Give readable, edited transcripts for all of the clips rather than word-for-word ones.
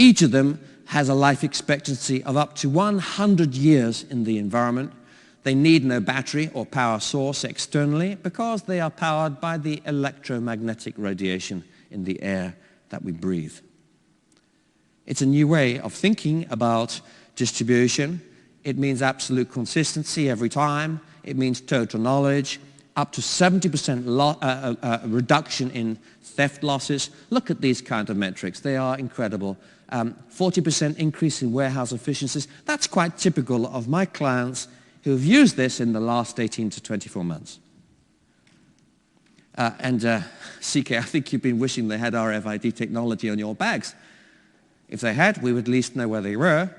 Each of them has a life expectancy of up to 100 years in the environment. They need no battery or power source externally because they are powered by the electromagnetic radiation in the air that we breathe. It's a new way of thinking about distribution. It means absolute consistency every time. It means total knowledge, up to 70% reduction in theft losses. Look at these kind of metrics. They are incredible. 40% increase in warehouse efficiencies. That's quite typical of my clients who have used this in the last 18 to 24 months. CK, I think you've been wishing they had RFID technology on your bags. If they had, we would at least know where they were.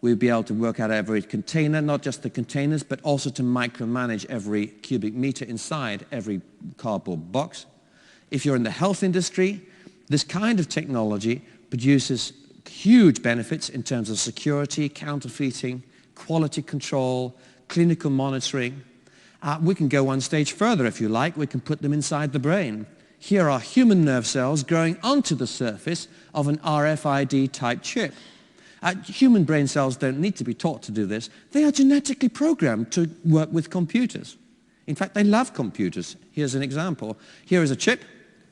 We'd be able to work out every container, not just the containers, but also to micromanage every cubic meter inside every cardboard box. If you're in the health industry, this kind of technology produces huge benefits in terms of security, counterfeiting, quality control, clinical monitoring. We can go one stage further if you like. We can put them inside the brain. Here are human nerve cells growing onto the surface of an RFID type chip. Human brain cells don't need to be taught to do this. They are genetically programmed to work with computers. In fact, they love computers. Here's an example. Here is a chip.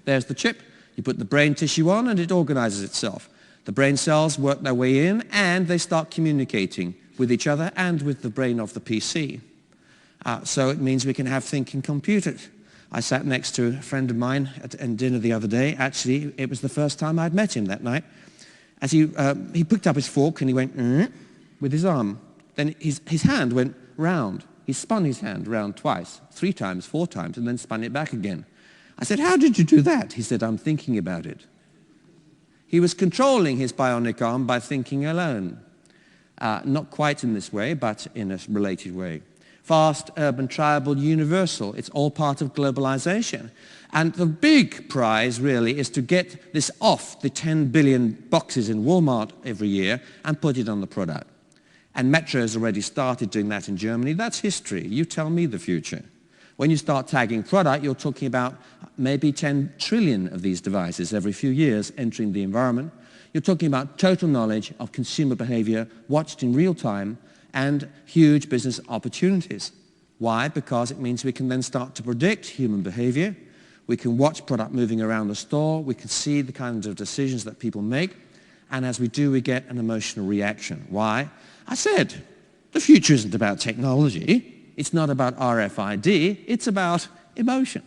There's the chip. You put the brain tissue on and it organizes itself. The brain cells work their way in and they start communicating with each other and with the brain of the PC. So it means we can have thinking computers. I sat next to a friend of mine at dinner the other day. Actually, it was the first time I'd met him that night. As he picked up his fork and he went with his arm. Then his hand went round. He spun his hand round twice, 3 times, 4 times, and then spun it back again. I said, "How did you do that?" He said, "I'm thinking about it." He was controlling his bionic arm by thinking alone. Not quite in this way, but in a related way. Fast, urban, tribal, universal. It's all part of globalization. And the big prize really is to get this off the 10 billion boxes in Walmart every year and put it on the product. And Metro has already started doing that in Germany. That's history. You tell me the future. When you start tagging product, you're talking about maybe 10 trillion of these devices every few years entering the environment. You're talking about total knowledge of consumer behavior watched in real time and huge business opportunities. Why? Because it means we can then start to predict human behavior. We can watch product moving around the store. We can see the kinds of decisions that people make. And as we do, we get an emotional reaction. Why? I said, the future isn't about technology. It's not about RFID. It's about emotion.